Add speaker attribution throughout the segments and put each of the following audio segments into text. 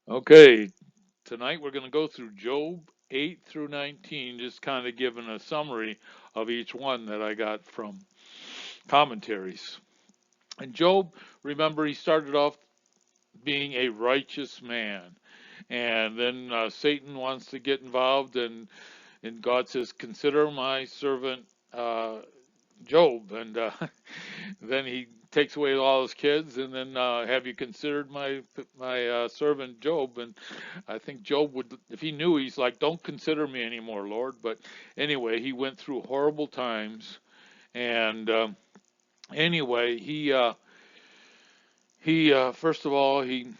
Speaker 1: Okay, tonight we're going to go through Job 8 through 19, just kind of giving a summary of each one that I got from commentaries. And Job, remember, he started off being a righteous man. And then Satan wants to get involved, and God says, "Consider my servant Job." And then he takes away all his kids, and then have you considered my servant Job? And I think Job would, if he knew, he's like, "Don't consider me anymore, Lord." But anyway, he went through horrible times, and anyway, he first of all he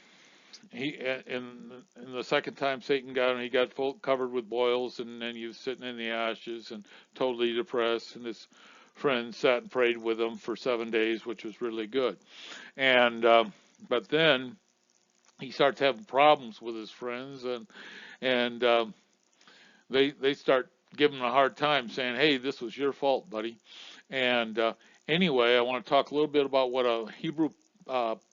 Speaker 1: in the second time Satan got him, he got full covered with boils, and then he was sitting in the ashes and totally depressed. And his friend sat and prayed with him for 7 days, which was really good. And but then he starts having problems with his friends, and they start giving him a hard time, saying, "Hey, this was your fault, buddy." And anyway, I want to talk a little bit about what a Hebrew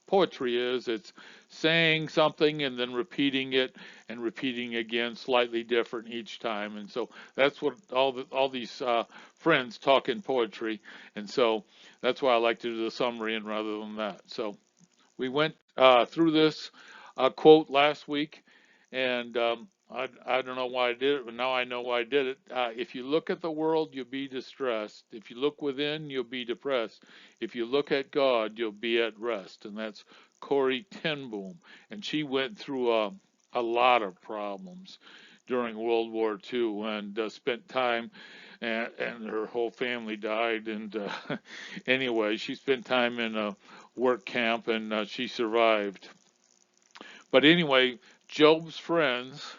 Speaker 1: poetry is. It's saying something and then repeating it and repeating again, slightly different each time. And so that's what all these friends talk in poetry. And so that's why I like to do the summary and rather than that. So we went through this quote last week, and I don't know why I did it, but now I know why I did it. If you look at the world, you'll be distressed. If you look within, you'll be depressed. If you look at God, you'll be at rest. And that's Corrie ten Boom. And she went through a lot of problems during World War II, and spent time, and her whole family died. And anyway, she spent time in a work camp, and she survived. But anyway, Job's friends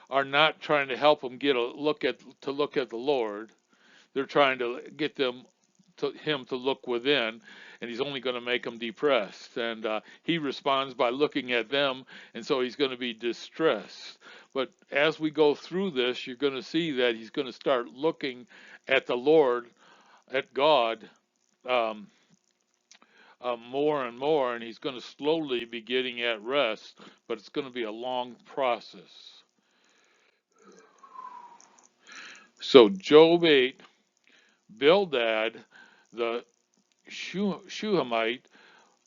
Speaker 1: are not trying to help him get a look at the Lord. They're trying to get him to look within, and he's only going to make them depressed. And he responds by looking at them, and so he's going to be distressed. But as we go through this, you're going to see that he's going to start looking at the Lord, at God, um, more and more, and he's going to slowly be getting at rest, but it's going to be a long process. So, Job 8, Bildad, the Shuhamite,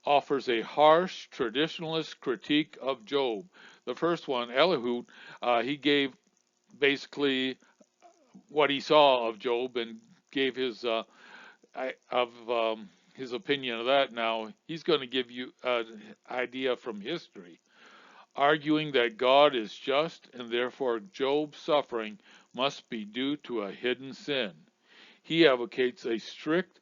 Speaker 1: offers a harsh traditionalist critique of Job. The first one, Elihu, he gave basically what he saw of Job and gave his opinion of that. Now he's going to give you an idea from history, arguing that God is just and therefore Job's suffering must be due to a hidden sin. He advocates a strict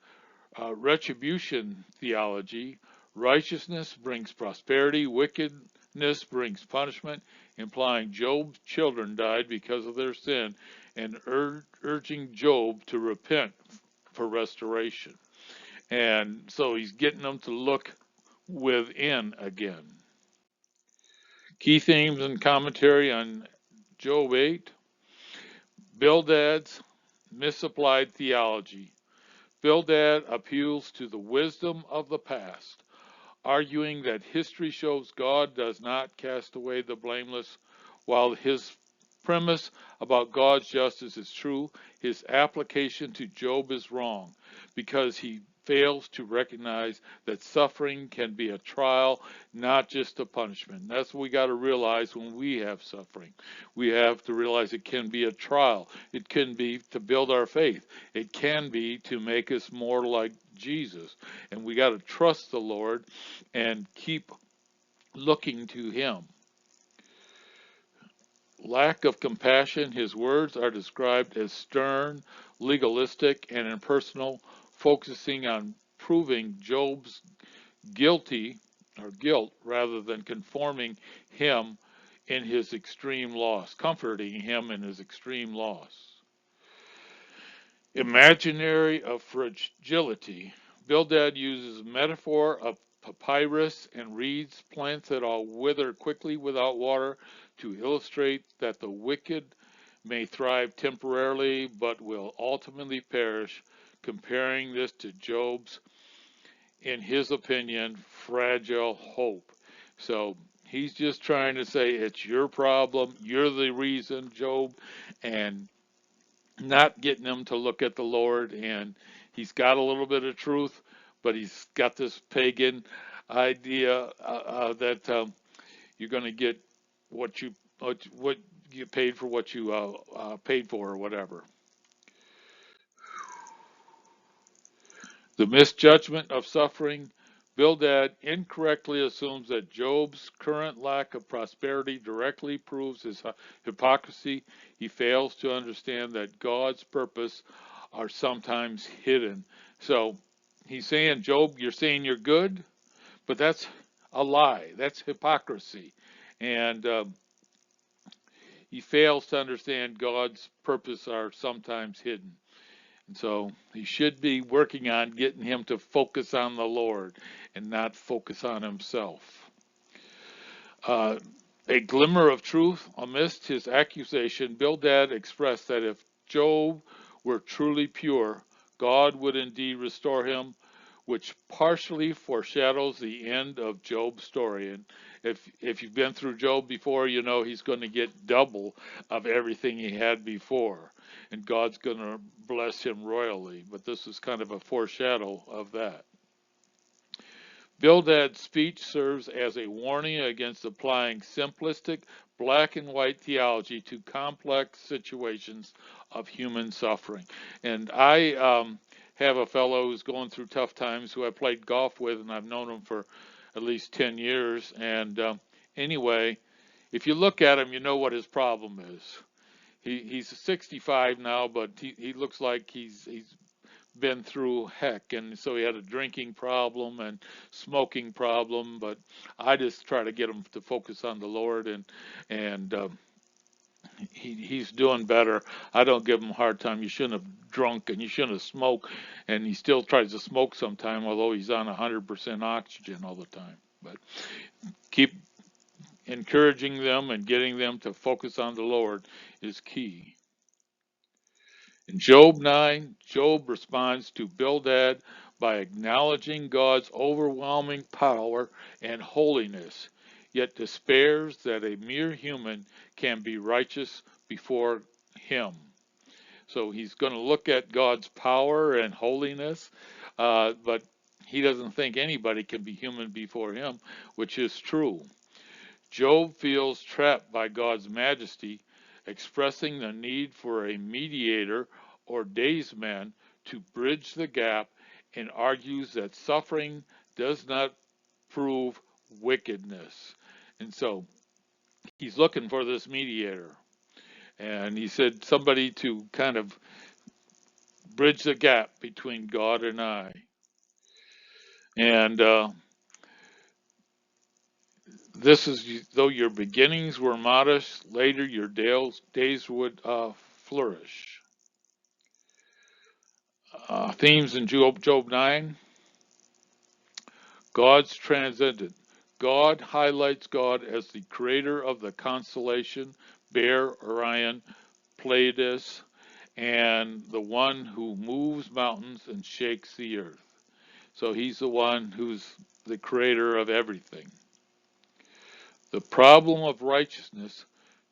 Speaker 1: retribution theology. Righteousness brings prosperity, wickedness brings punishment, implying Job's children died because of their sin, and urging Job to repent for restoration. And so he's getting them to look within again. Key themes and commentary on Job 8. Bildad's misapplied theology. Bildad appeals to the wisdom of the past, arguing that history shows God does not cast away the blameless. While his premise about God's justice is true, his application to Job is wrong because he fails to recognize that suffering can be a trial, not just a punishment. That's what we got to realize when we have suffering. We have to realize it can be a trial. It can be to build our faith. It can be to make us more like Jesus. And we got to trust the Lord and keep looking to him. Lack of compassion, his words are described as stern, legalistic, and impersonal, focusing on proving Job's guilty or guilt rather than conforming him in his extreme loss, comforting him in his extreme loss. Imaginary of fragility. Bildad uses metaphor of papyrus and reeds, plants that all wither quickly without water, to illustrate that the wicked may thrive temporarily but will ultimately perish, comparing this to Job's, in his opinion, fragile hope. So He's just trying to say it's your problem, you're the reason, Job, and not getting him to look at the Lord. And he's got a little bit of truth, but he's got this pagan idea that you're going to get what you paid for, what you paid for, or whatever. The misjudgment of suffering. Bildad incorrectly assumes that Job's current lack of prosperity directly proves his hypocrisy. He fails to understand that God's purpose are sometimes hidden. So he's saying, Job, you're saying you're good, but that's a lie. That's hypocrisy. And he fails to understand God's purpose are sometimes hidden. And so he should be working on getting him to focus on the Lord and not focus on himself. A glimmer of truth amidst his accusation, Bildad expressed that if Job were truly pure, God would indeed restore him, which partially foreshadows the end of Job's story. And if you've been through Job before, you know he's going to get double of everything he had before, and God's going to bless him royally. But this is kind of a foreshadow of that. Bildad's speech serves as a warning against applying simplistic black and white theology to complex situations of human suffering. And I have a fellow who's going through tough times who I played golf with, and I've known him for at least 10 years. And anyway, if you look at him, you know what his problem is. He's 65 now, but he looks like he's been through heck, and so he had a drinking problem and smoking problem. But I just try to get him to focus on the Lord, and he's doing better. I don't give him a hard time. You shouldn't have drunk and you shouldn't have smoked, and he still tries to smoke sometime, although he's on 100% oxygen all the time. But keep encouraging them and getting them to focus on the Lord is key. In Job 9, Job responds to Bildad by acknowledging God's overwhelming power and holiness, yet despairs that a mere human can be righteous before him. So he's going to look at God's power and holiness, but he doesn't think anybody can be human before him, which is true. Job feels trapped by God's majesty, expressing the need for a mediator or daysman to bridge the gap, and argues that suffering does not prove wickedness. And so he's looking for this mediator. And he said somebody to kind of bridge the gap between God and I. And this is, though your beginnings were modest, later your days would flourish. Themes in Job 9. God's transcendent. God highlights God as the creator of the constellation, Bear, Orion, Pleiades, and the one who moves mountains and shakes the earth. So he's the one who's the creator of everything. The problem of righteousness.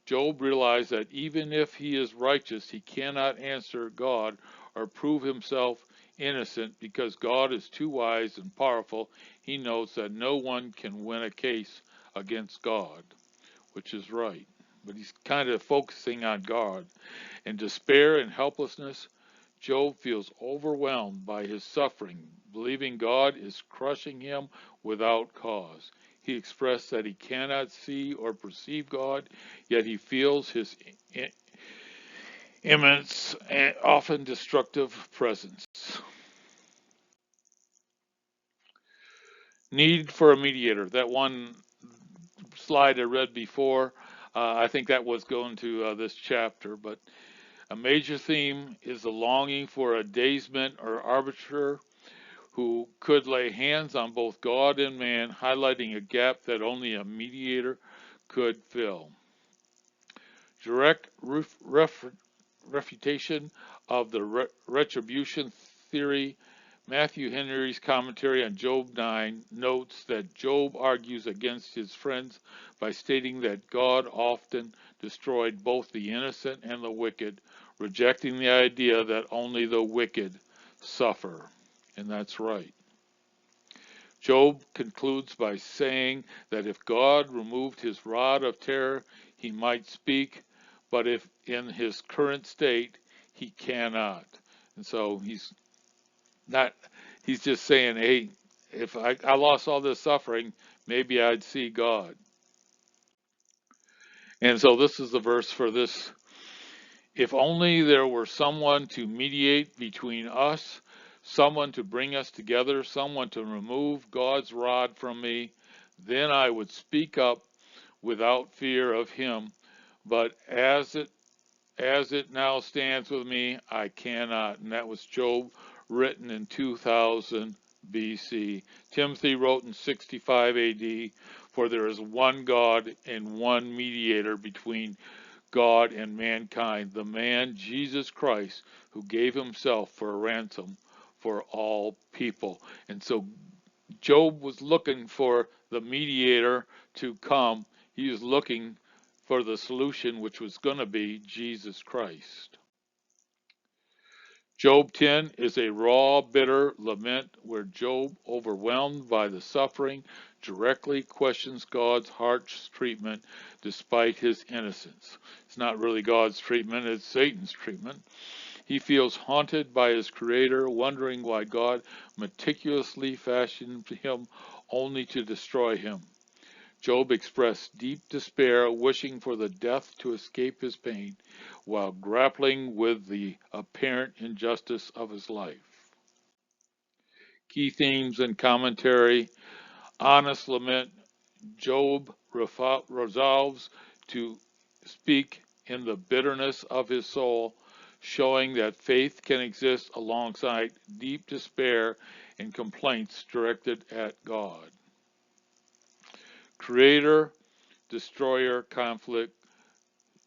Speaker 1: Job realized that even if he is righteous, he cannot answer God or prove himself innocent because God is too wise and powerful. He knows that no one can win a case against God, which is right. But he's kind of focusing on God. In despair and helplessness, Job feels overwhelmed by his suffering, believing God is crushing him without cause. He expressed that he cannot see or perceive God, yet he feels his immense and often destructive presence. Need for a mediator. That one slide I read before, I think that was going to this chapter, but a major theme is the longing for a daysman or arbiter who could lay hands on both God and man, highlighting a gap that only a mediator could fill. Direct refutation of the retribution theory. Matthew Henry's commentary on Job 9 notes that Job argues against his friends by stating that God often destroyed both the innocent and the wicked, rejecting the idea that only the wicked suffer. And that's right. Job concludes by saying that if God removed his rod of terror, he might speak, but if in his current state, he cannot. And so he's just saying, hey, if I lost all this suffering, maybe I'd see God. And so this is the verse for this. If only there were someone to mediate between us, someone to bring us together, someone to remove God's rod from me, then I would speak up without fear of him. But as it now stands with me, I cannot. And that was Job, written in 2000 BC. Timothy wrote in 65 AD, for there is one God and one mediator between God and mankind, the man Jesus Christ, who gave himself for a ransom for all people. And so Job was looking for the mediator to come. He was looking for the solution, which was going to be Jesus Christ. Job 10 is a raw, bitter lament where Job, overwhelmed by the suffering, directly questions God's harsh treatment despite his innocence. It's not really God's treatment, it's Satan's treatment. He feels haunted by his Creator, wondering why God meticulously fashioned him only to destroy him. Job expressed deep despair, wishing for the death to escape his pain, while grappling with the apparent injustice of his life. Key themes and commentary. Honest lament. Job resolves to speak in the bitterness of his soul, showing that faith can exist alongside deep despair and complaints directed at God. Creator-destroyer conflict.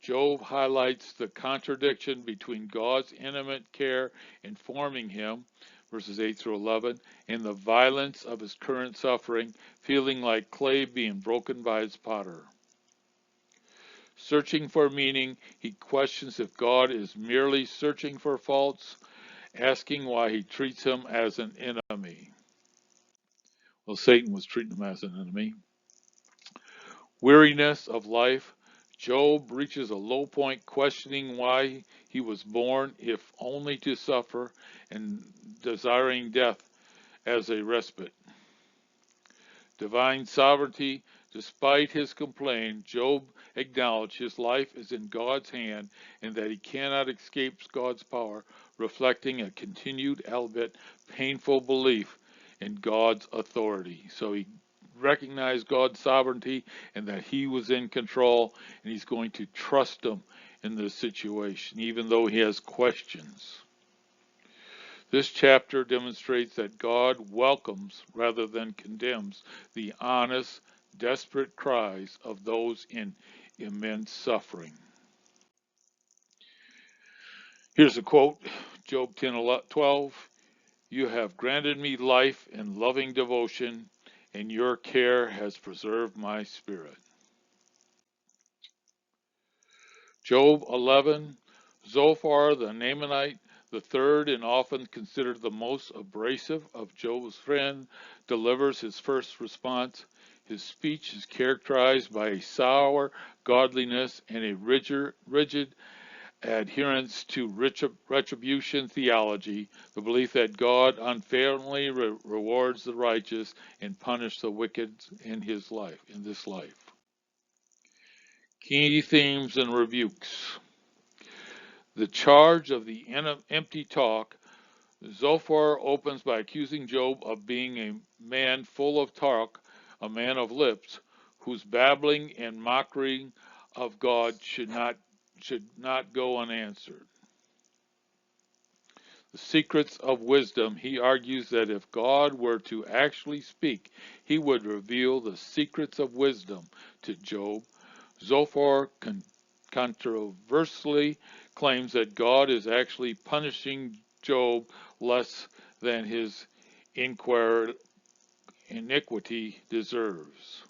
Speaker 1: Job highlights the contradiction between God's intimate care in forming him, verses 8 through 11, and the violence of his current suffering, feeling like clay being broken by its potter. Searching for meaning, he questions if God is merely searching for faults, asking why he treats him as an enemy. Well, Satan was treating him as an enemy. Weariness of life. Job reaches a low point, questioning why he was born, if only to suffer, and desiring death as a respite. Divine sovereignty. Despite his complaint, Job acknowledged his life is in God's hand and that he cannot escape God's power, reflecting a continued, albeit painful, belief in God's authority. So he recognized God's sovereignty and that he was in control, and he's going to trust him in this situation, even though he has questions. This chapter demonstrates that God welcomes rather than condemns the honest, desperate cries of those in immense suffering. Here's a quote, Job 10:12. You have granted me life and loving devotion, and your care has preserved my spirit. Job 11. Zophar the Naamanite, the third and often considered the most abrasive of Job's friends, delivers his first response. His speech is characterized by a sour godliness and a rigid adherence to retribution theology, the belief that God unfairly rewards the righteous and punishes the wicked in this life. Key themes and rebukes. The charge of the empty talk. Zophar opens by accusing Job of being a man full of talk, a man of lips, whose babbling and mockery of God should not go unanswered. The secrets of wisdom. He argues that if God were to actually speak, he would reveal the secrets of wisdom to Job. Zophar controversially claims that God is actually punishing Job less than his iniquity deserves.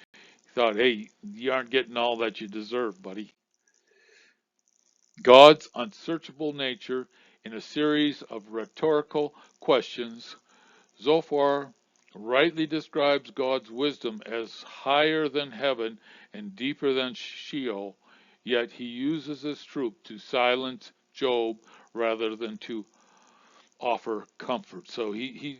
Speaker 1: He thought, hey, you aren't getting all that you deserve, buddy. God's unsearchable nature in a series of rhetorical questions, Zophar rightly describes God's wisdom as higher than heaven and deeper than Sheol, yet he uses this truth to silence Job rather than to offer comfort. So he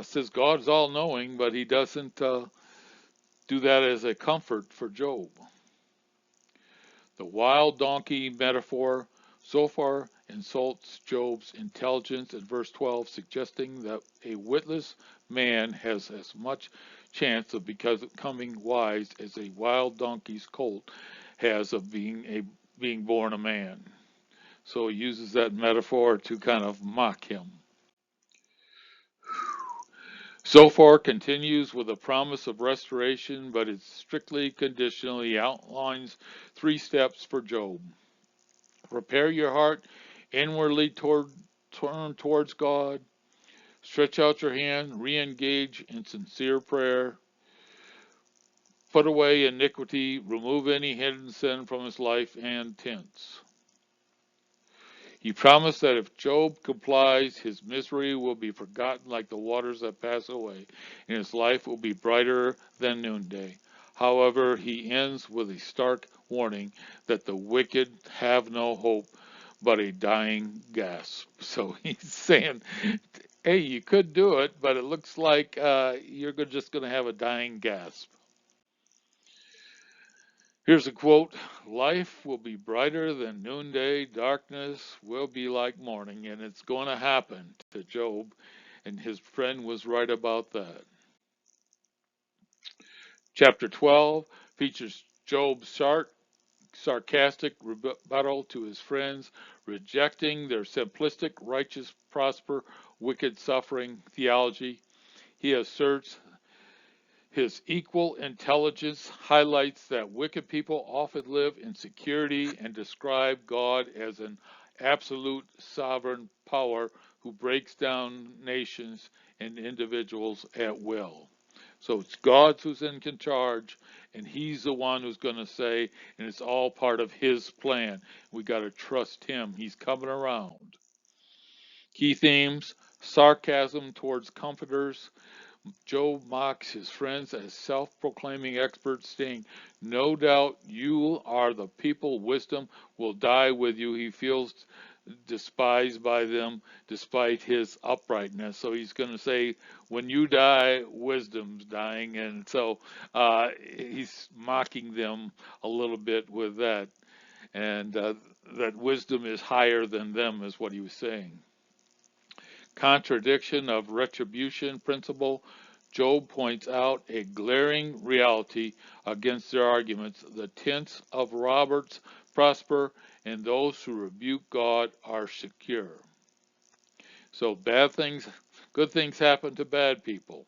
Speaker 1: says God's all knowing, but he doesn't do that as a comfort for Job. The wild donkey metaphor so far insults Job's intelligence in verse 12, suggesting that a witless man has as much chance of becoming wise as a wild donkey's colt has of being born a man. So he uses that metaphor to kind of mock him. Zophar continues with a promise of restoration, but it's strictly conditional. He outlines 3 steps for Job. Prepare your heart inwardly turn towards God. Stretch out your hand, re-engage in sincere prayer. Put away iniquity, remove any hidden sin from his life and tents. He promised that if Job complies, his misery will be forgotten like the waters that pass away, and his life will be brighter than noonday. However, he ends with a stark warning that the wicked have no hope but a dying gasp. So he's saying, hey, you could do it, but it looks like you're just going to have a dying gasp. Here's a quote: life will be brighter than noonday, darkness will be like morning, and it's going to happen to Job, and his friend was right about that. Chapter 12 features Job's sarcastic rebuttal to his friends, rejecting their simplistic, righteous, prosper, wicked, suffering theology. He asserts his equal intelligence highlights that wicked people often live in security and describe God as an absolute sovereign power who breaks down nations and individuals at will. So it's God who's in charge, and he's the one who's going to say, and it's all part of his plan. We got to trust him. He's coming around. Key themes: sarcasm towards comforters. Job mocks his friends as self-proclaiming experts, saying, no doubt you are the people, wisdom will die with you. He feels despised by them despite his uprightness. So he's going to say, when you die, wisdom's dying. And so he's mocking them a little bit with that. And that wisdom is higher than them is what he was saying. Contradiction of retribution principle. Job points out a glaring reality against their arguments. The tents of robbers prosper, and those who rebuke God are secure. So good things happen to bad people.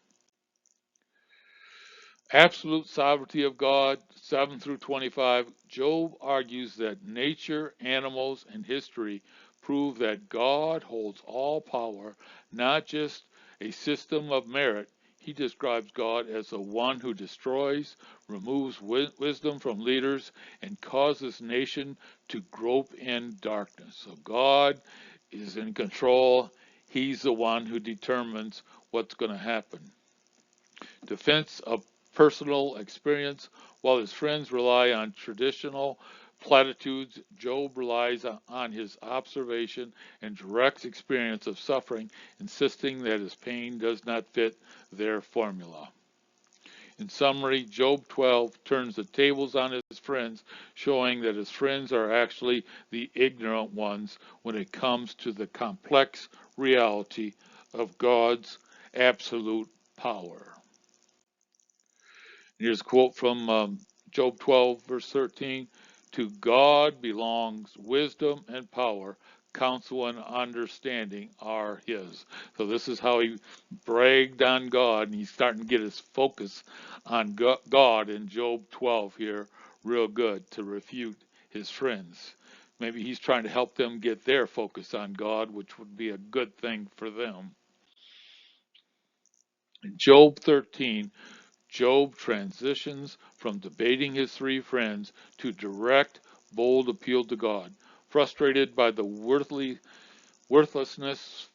Speaker 1: Absolute sovereignty of God, 7 through 25. Job argues that nature, animals, and history prove that God holds all power, not just a system of merit. He describes God as the one who destroys, removes wisdom from leaders, and causes nation to grope in darkness. So God is in control. He's the one who determines what's going to happen. Defense of personal experience. While his friends rely on traditional platitudes, Job relies on his observation and direct experience of suffering, insisting that his pain does not fit their formula. In summary, Job 12 turns the tables on his friends, showing that his friends are actually the ignorant ones when it comes to the complex reality of God's absolute power. Here's a quote from Job 12, verse 13. To God belongs wisdom and power, counsel and understanding are his. So this is how he bragged on God, and he's starting to get his focus on God in Job 12 here real good to refute his friends. Maybe he's trying to help them get their focus on God, which would be a good thing for them. In Job 13, Job transitions from debating his three friends to direct, bold appeal to God. Frustrated by the worthlessness,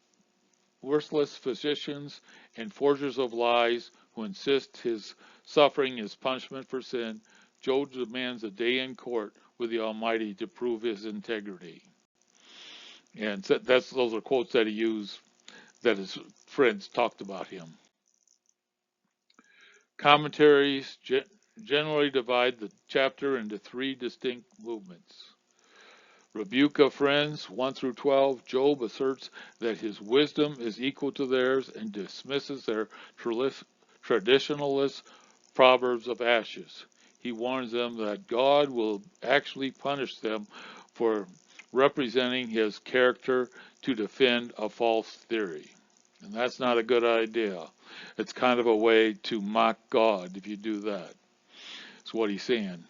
Speaker 1: worthless physicians and forgers of lies who insist his suffering is punishment for sin, Job demands a day in court with the Almighty to prove his integrity. And those are quotes that he used that his friends talked about him. Commentaries generally divide the chapter into three distinct movements. Rebuke of friends, 1 through 12, Job asserts that his wisdom is equal to theirs and dismisses their traditionalist proverbs of ashes. He warns them that God will actually punish them for representing his character to defend a false theory. And that's not a good idea. It's kind of a way to mock God if you do that. That's what he's saying.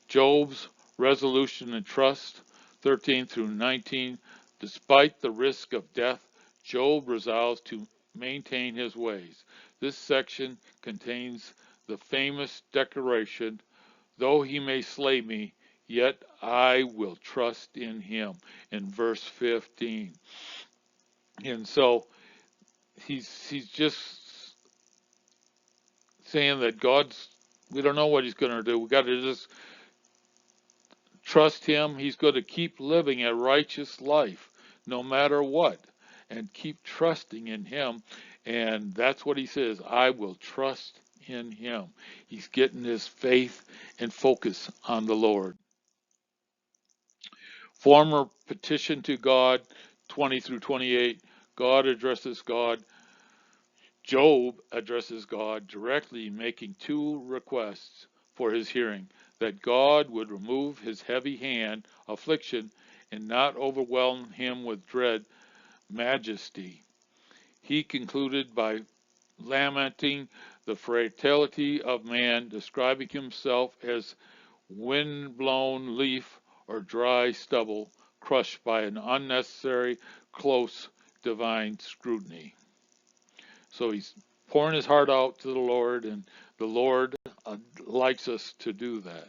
Speaker 1: Job's resolution and trust, 13 through 19. Despite the risk of death, Job resolves to maintain his ways. This section contains the famous declaration, though he may slay me, yet I will trust in him, in verse 15. And so he's just saying that we don't know what he's going to do. We got to just trust him. He's going to keep living a righteous life no matter what, and keep trusting in him. And that's what he says, I will trust in him. He's getting his faith and focus on the Lord. Former petition to God, 20 through 28. Job addresses God directly, making two requests for his hearing: that God would remove his heavy hand, affliction, and not overwhelm him with dread majesty. He concluded by lamenting the frailty of man, describing himself as wind-blown leaf or dry stubble, crushed by an unnecessary, close divine scrutiny. So he's pouring his heart out to the Lord, and the Lord likes us to do that.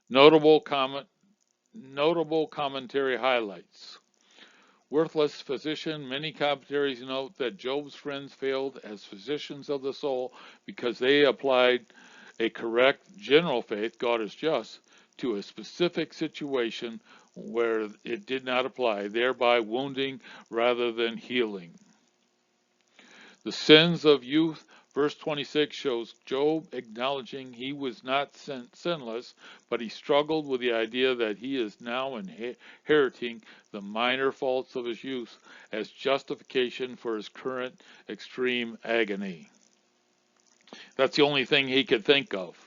Speaker 1: Notable commentary highlights. Worthless physician. Many commentaries note that Job's friends failed as physicians of the soul because they applied a correct general faith, God is just, to a specific situation where it did not apply, thereby wounding rather than healing. The sins of youth, verse 26 shows Job acknowledging he was not sinless, but he struggled with the idea that he is now inheriting the minor faults of his youth as justification for his current extreme agony. That's the only thing he could think of.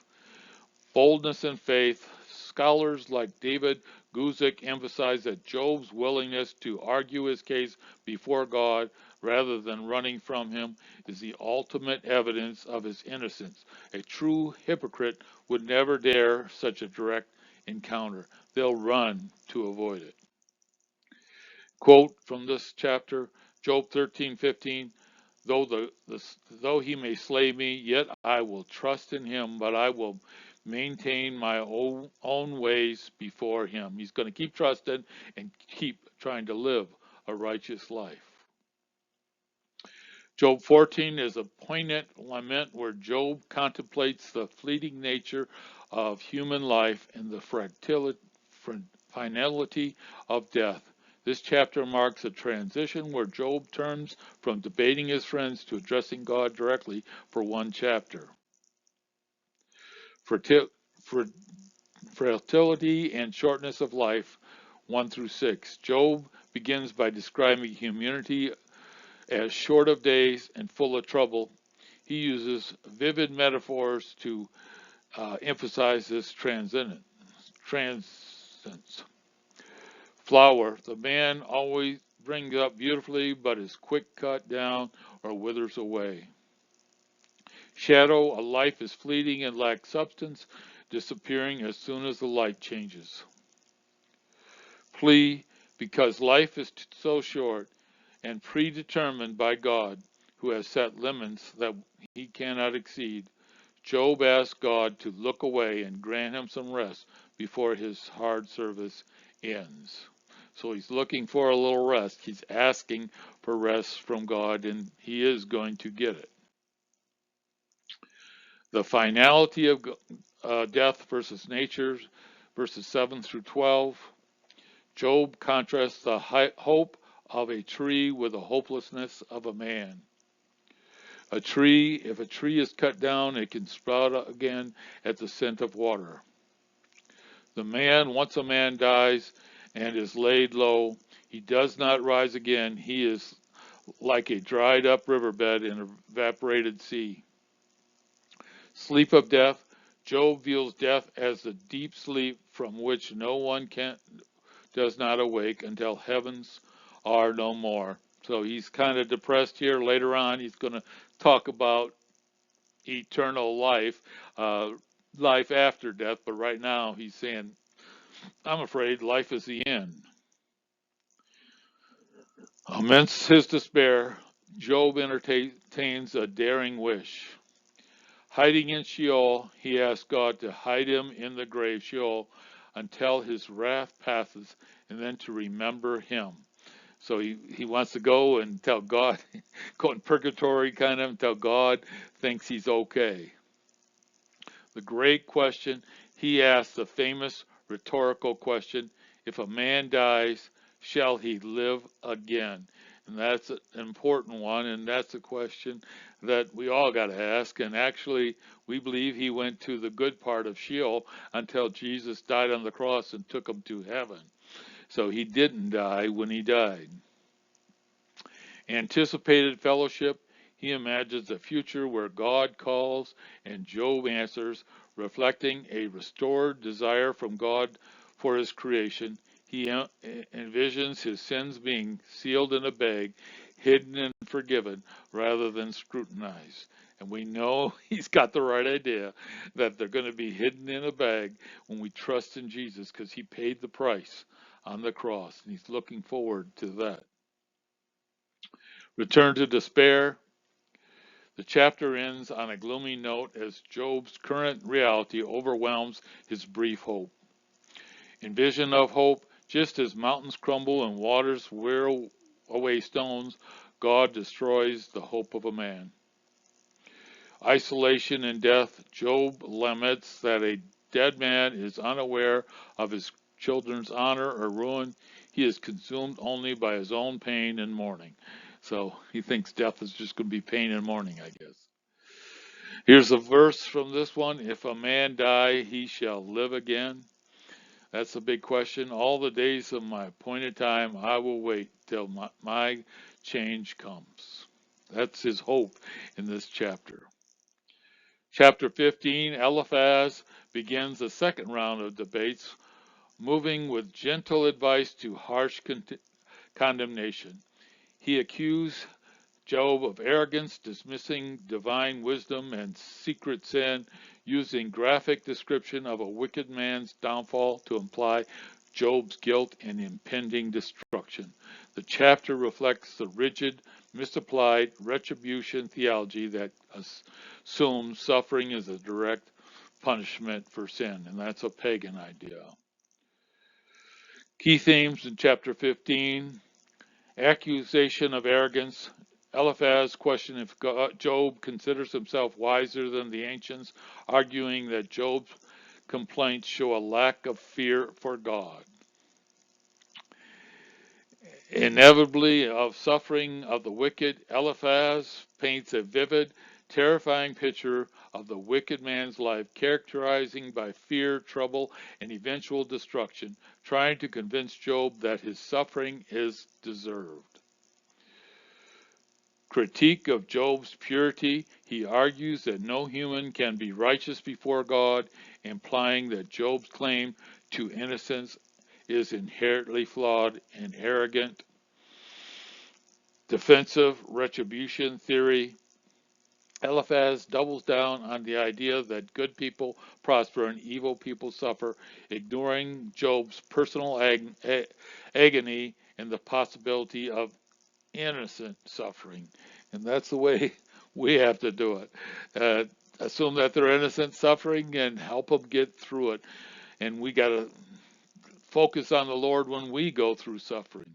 Speaker 1: Boldness and faith. Scholars like David Guzik emphasize that Job's willingness to argue his case before God rather than running from him is the ultimate evidence of his innocence. A true hypocrite would never dare such a direct encounter. They'll run to avoid it. Quote from this chapter, Job 13:15. Though he may slay me, yet I will trust in him, but I will maintain my own ways before him. He's going to keep trusting and keep trying to live a righteous life. Job 14 is a poignant lament where Job contemplates the fleeting nature of human life and the finality of death. This chapter marks a transition where Job turns from debating his friends to addressing God directly for one chapter. Frailty and shortness of life, 1 through 6. Job begins by describing humanity as short of days and full of trouble. He uses vivid metaphors to emphasize this transcendence. Flower. The man always brings up beautifully, but is quick cut down or withers away. Shadow. A life is fleeting and lacks substance, disappearing as soon as the light changes. plea, because life is so short and predetermined by God, who has set limits that he cannot exceed. Job asked God to look away and grant him some rest before his hard service ends. So he's looking for a little rest. He's asking for rest from God, and he is going to get it. The finality of death versus nature, verses 7 through 12. Job contrasts the hope of a tree with the hopelessness of a man. If a tree is cut down, it can sprout again at the scent of water. Once a man dies and is laid low, he does not rise again. He is like a dried up riverbed in an evaporated sea. Sleep of death. Job views death as the deep sleep from which no one does not awake until heavens are no more. So he's kind of depressed here. Later on, he's going to talk about eternal life, life after death. But right now, he's saying, I'm afraid life is the end. Amidst his despair, Job entertains a daring wish. Hiding in Sheol, he asks God to hide him in the grave, Sheol, until his wrath passes, and then to remember him. So he wants to go and tell God, go in purgatory kind of, until God thinks he's okay. The great question, he asks the famous rhetorical question, if a man dies, shall he live again? And that's an important one, and that's a question that we all got to ask. And actually, we believe he went to the good part of Sheol until Jesus died on the cross and took him to heaven. So he didn't die when he died. Anticipated fellowship, he imagines a future where God calls and Job answers, reflecting a restored desire from God for his creation. He envisions his sins being sealed in a bag, hidden and forgiven, rather than scrutinized. And we know he's got the right idea that they're going to be hidden in a bag when we trust in Jesus, because he paid the price on the cross, and he's looking forward to that. Return to despair. The chapter ends on a gloomy note as Job's current reality overwhelms his brief hope. In vision of hope, just as mountains crumble and waters wear away stones, God destroys the hope of a man. Isolation and death. Job laments that a dead man is unaware of his children's honor or ruin. He is consumed only by his own pain and mourning. So he thinks death is just going to be pain and mourning, I guess. Here's a verse from this one. If a man die, he shall live again. That's a big question. All the days of my appointed time, I will wait till my change comes. That's his hope in this chapter. Chapter 15, Eliphaz begins the second round of debates, moving with gentle advice to harsh condemnation. He accused Job of arrogance, dismissing divine wisdom and secret sin, using graphic description of a wicked man's downfall to imply Job's guilt and impending destruction. The chapter reflects the rigid, misapplied retribution theology that assumes suffering is a direct punishment for sin, and that's a pagan idea. Key themes in chapter 15: accusation of arrogance. Eliphaz questioned if Job considers himself wiser than the ancients, arguing that Job's complaints show a lack of fear for God. Inevitably of suffering of the wicked, Eliphaz paints a vivid, terrifying picture of the wicked man's life, characterizing by fear, trouble, and eventual destruction, trying to convince Job that his suffering is deserved. Critique of Job's purity. He argues that no human can be righteous before God, implying that Job's claim to innocence is inherently flawed and arrogant. Defensive retribution theory. Eliphaz doubles down on the idea that good people prosper and evil people suffer, ignoring Job's personal agony and the possibility of innocent suffering. And that's the way we have to do it. Assume that they're innocent suffering and help them get through it. And we got to focus on the Lord when we go through suffering.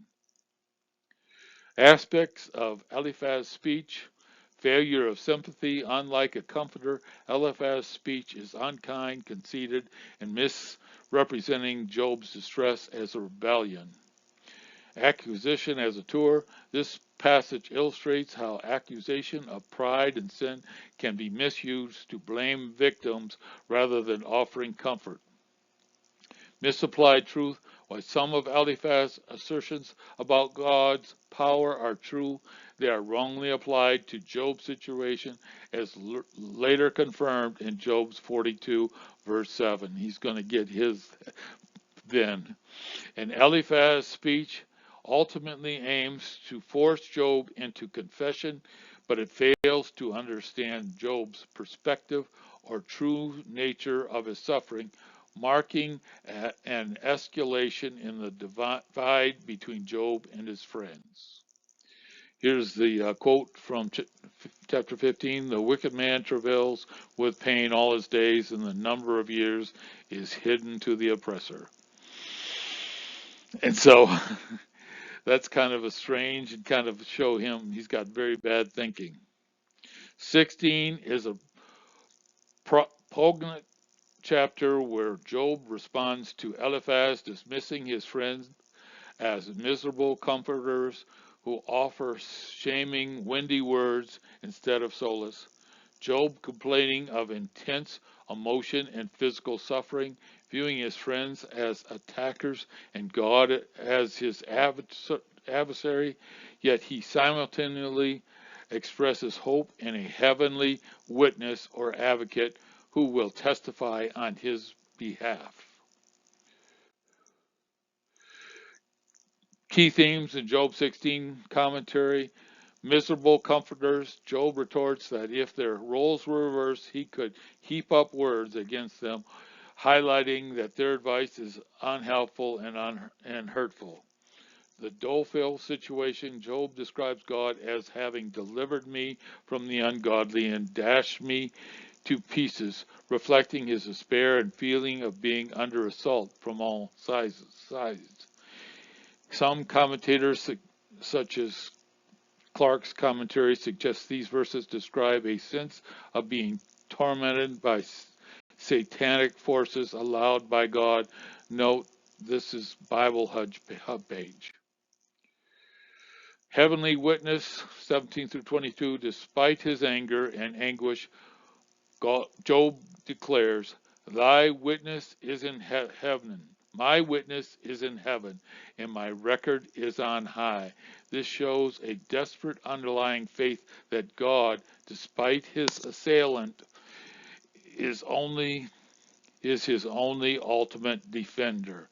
Speaker 1: Aspects of Eliphaz's speech: failure of sympathy. Unlike a comforter, Eliphaz's speech is unkind, conceited, and misrepresenting Job's distress as a rebellion. Accusation as a tool. This passage illustrates how accusation of pride and sin can be misused to blame victims rather than offering comfort. Misapplied truth. While some of Eliphaz's assertions about God's power are true, they are wrongly applied to Job's situation, as later confirmed in Job's 42, verse 7. He's going to get his then. And Eliphaz's speech ultimately aims to force Job into confession, but it fails to understand Job's perspective or true nature of his suffering, marking an escalation in the divide between Job and his friends. Here's the quote from chapter 15. The wicked man travails with pain all his days, and the number of years is hidden to the oppressor. And so that's kind of a strange and kind of show him he's got very bad thinking. 16 is a poignant chapter where Job responds to Eliphaz, dismissing his friends as miserable comforters who offer shaming, windy words instead of solace. Job complaining of intense emotion and physical suffering, viewing his friends as attackers and God as his adversary, yet he simultaneously expresses hope in a heavenly witness or advocate who will testify on his behalf. Key themes in Job 16 commentary. Miserable comforters. Job retorts that if their roles were reversed, he could heap up words against them, highlighting that their advice is unhelpful and hurtful. The doleful situation. Job describes God as having delivered me from the ungodly and dashed me to pieces, reflecting his despair and feeling of being under assault from all sides. Some commentators, such as Clark's commentary, suggest these verses describe a sense of being tormented by satanic forces allowed by God. Note, this is Bible Hub page. Heavenly witness, 17 through 22, despite his anger and anguish, Job declares, thy witness is in heaven. My witness is in heaven, and my record is on high. This shows a desperate underlying faith that God, despite his assailant, is his only ultimate defender.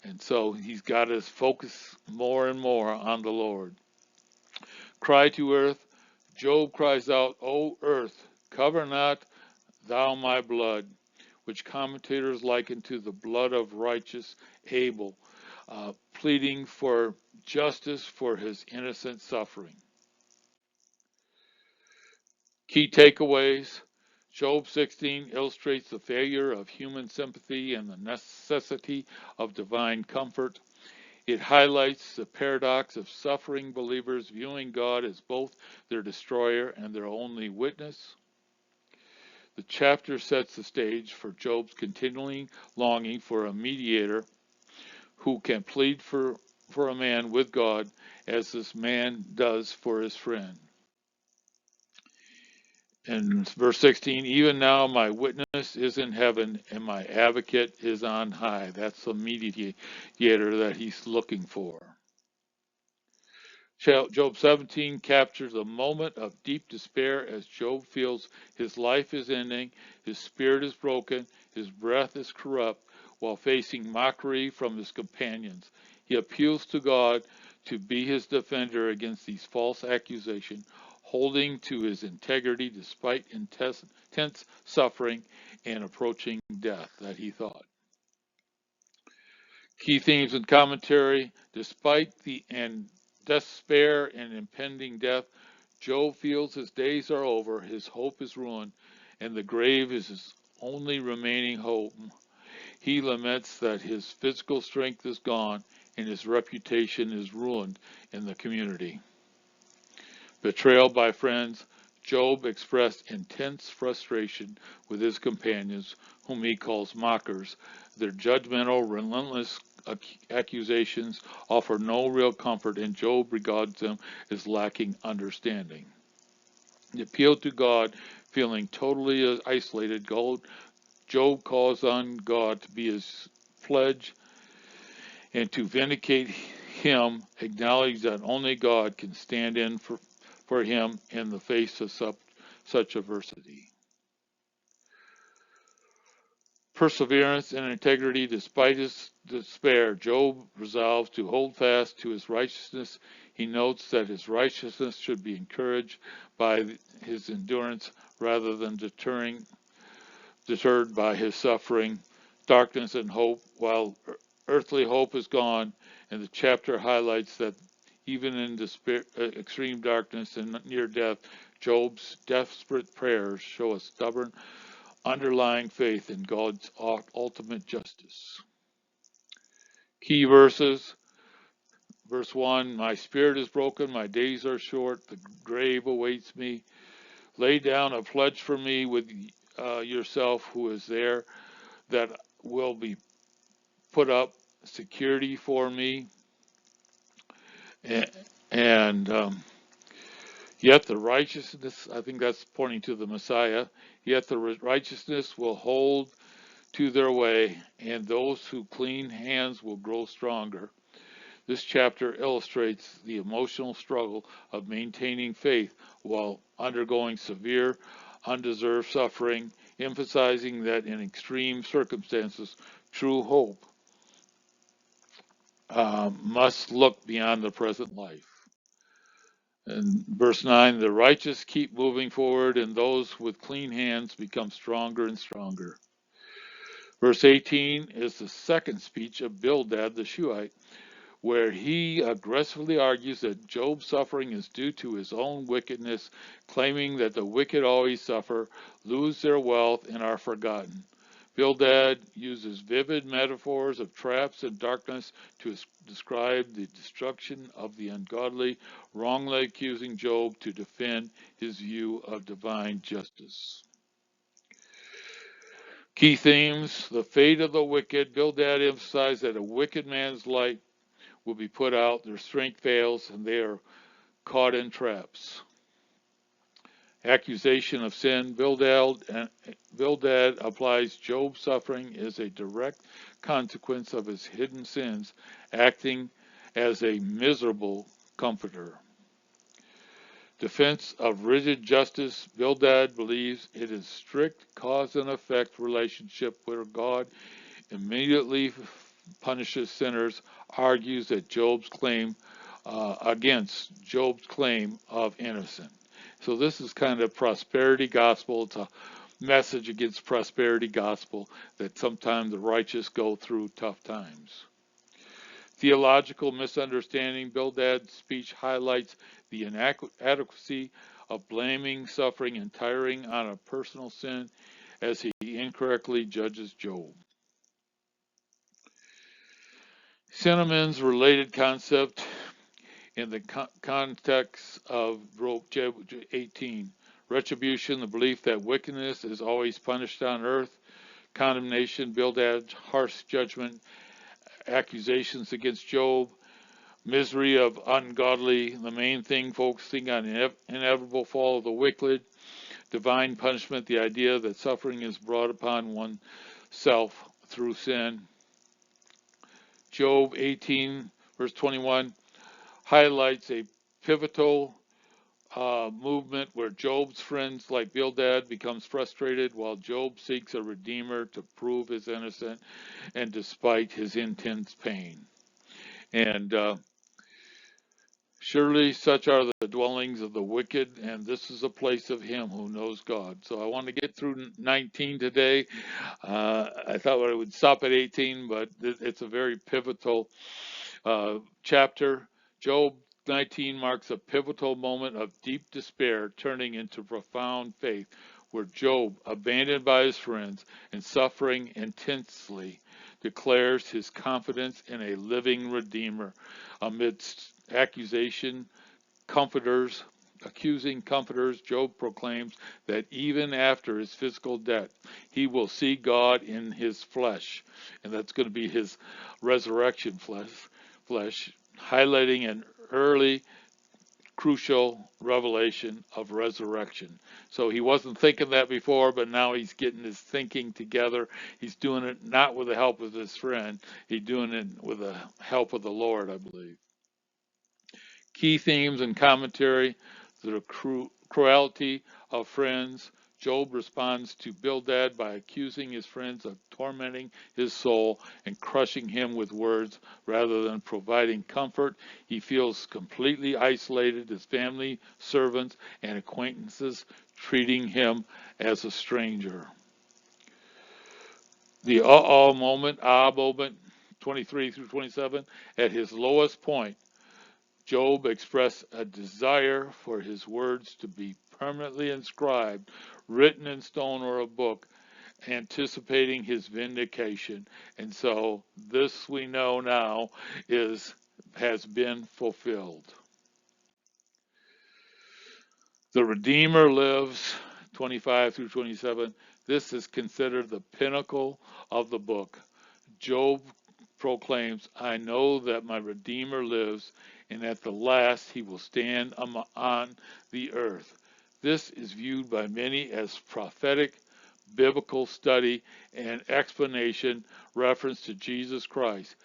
Speaker 1: And so he's got to focus more and more on the Lord. Cry to earth. Job cries out, O earth, cover not thou my blood, which commentators liken to the blood of righteous Abel, pleading for justice for his innocent suffering. Key takeaways. Job 16 illustrates the failure of human sympathy and the necessity of divine comfort. It highlights the paradox of suffering believers viewing God as both their destroyer and their only witness. The chapter sets the stage for Job's continuing longing for a mediator who can plead for a man with God as this man does for his friend. And verse 16, even now my witness is in heaven and my advocate is on high. That's the mediator that he's looking for. Job 17 captures a moment of deep despair as Job feels his life is ending, his spirit is broken, his breath is corrupt, while facing mockery from his companions. He appeals to God to be his defender against these false accusations, holding to his integrity despite intense suffering and approaching death that he thought. Key themes and commentary: despite the despair and impending death, Job feels his days are over, his hope is ruined, and the grave is his only remaining hope. He laments that his physical strength is gone and his reputation is ruined in the community. Betrayal by friends, Job expressed intense frustration with his companions, whom he calls mockers. Their judgmental, relentless accusations offer no real comfort, and Job regards them as lacking understanding. The appeal to God, feeling totally isolated, Job calls on God to be his pledge and to vindicate him, acknowledge that only God can stand in for him in the face of such adversity. Perseverance and integrity: despite his despair, Job resolves to hold fast to his righteousness. He notes that his righteousness should be encouraged by his endurance rather than deterred by his suffering, darkness, and hope. While earthly hope is gone, and the chapter highlights that even in despair, extreme darkness and near death, Job's desperate prayers show a stubborn, underlying faith in God's ultimate justice. Key verses: verse 1, my spirit is broken, my days are short, the grave awaits me. Lay down a pledge for me with yourself, who is there, that will be put up security for me. And yet the righteousness, I think that's pointing to the Messiah, yet the righteousness will hold to their way, and those who clean hands will grow stronger. This chapter illustrates the emotional struggle of maintaining faith while undergoing severe, undeserved suffering, emphasizing that in extreme circumstances, true hope must look beyond the present life. And verse 9, the righteous keep moving forward, and those with clean hands become stronger and stronger. Verse 18 is the second speech of Bildad the Shuhite, where he aggressively argues that Job's suffering is due to his own wickedness, claiming that the wicked always suffer, lose their wealth, and are forgotten. Bildad uses vivid metaphors of traps and darkness to describe the destruction of the ungodly, wrongly accusing Job to defend his view of divine justice. Key themes: the fate of the wicked. Bildad emphasized that a wicked man's light will be put out, their strength fails, and they are caught in traps. Accusation of sin. Bildad applies Job's suffering as a direct consequence of his hidden sins, acting as a miserable comforter. Defense of rigid justice. Bildad believes it is strict cause and effect relationship where God immediately punishes sinners, argues that Job's claim against Job's claim of innocence. So this is kind of prosperity gospel. It's a message against prosperity gospel that sometimes the righteous go through tough times. Theological misunderstanding. Bildad's speech highlights the inadequacy of blaming suffering and tiring on a personal sin as he incorrectly judges Job. Cinnamons related concept in the context of Job 18. Retribution, the belief that wickedness is always punished on earth. Condemnation, Bildad's harsh judgment, accusations against Job. Misery of ungodly, the main thing focusing on inevitable fall of the wicked. Divine punishment, the idea that suffering is brought upon oneself through sin. Job 18, verse 21, highlights a pivotal movement where Job's friends like Bildad becomes frustrated while Job seeks a redeemer to prove his innocence and despite his intense pain. And Surely such are the dwellings of the wicked, and this is a place of him who knows God. So I want to get through 19 today. I thought I would stop at 18, but it's a very pivotal chapter. Job 19 marks a pivotal moment of deep despair turning into profound faith, where Job, abandoned by his friends and suffering intensely, declares his confidence in a living Redeemer amidst comforters, accusing comforters. Job proclaims that even after his physical death, he will see God in his flesh, and that's going to be his resurrection flesh, highlighting an early crucial revelation of resurrection. So he wasn't thinking that before, but now he's getting his thinking together. He's doing it not with the help of his friend, he's doing it with the help of the Lord, I believe. Key themes and commentary: the cruelty of friends. Job responds to Bildad by accusing his friends of tormenting his soul and crushing him with words rather than providing comfort. He feels completely isolated, his family, servants, and acquaintances treating him as a stranger. The moment, 23 through 27, at his lowest point, Job expressed a desire for his words to be permanently inscribed, written in stone or a book, anticipating his vindication. And so this we know now has been fulfilled. The Redeemer lives, 25 through 27. This is considered the pinnacle of the book. Job proclaims, I know that my Redeemer lives, and at the last he will stand on the earth. This is viewed by many as prophetic, biblical study and explanation reference to Jesus Christ,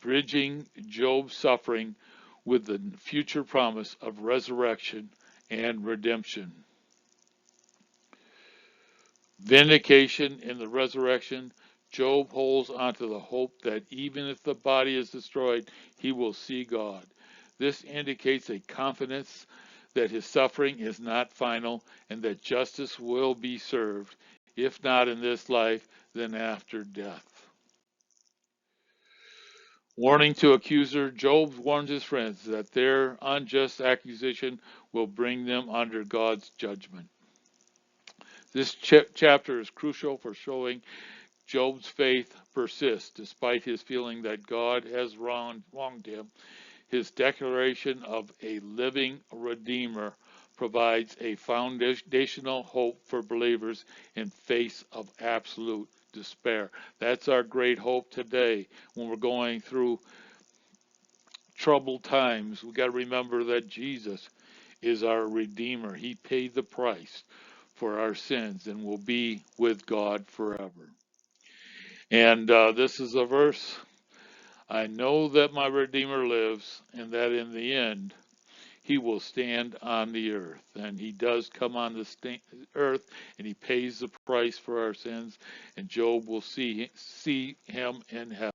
Speaker 1: bridging Job's suffering with the future promise of resurrection and redemption. Vindication in the resurrection. Job holds onto the hope that even if the body is destroyed, he will see God. This indicates a confidence that his suffering is not final and that justice will be served, if not in this life, then after death. Warning to accuser. Job warns his friends that their unjust accusation will bring them under God's judgment. This chapter is crucial for showing Job's faith persists despite his feeling that God has wronged him. His declaration of a living Redeemer provides a foundational hope for believers in face of absolute despair. That's our great hope today when we're going through troubled times. We got to remember that Jesus is our Redeemer. He paid the price for our sins and will be with God forever. And this is a verse. I know that my Redeemer lives, and that in the end he will stand on the earth. And he does come on the earth, and he pays the price for our sins. And Job will see him in heaven.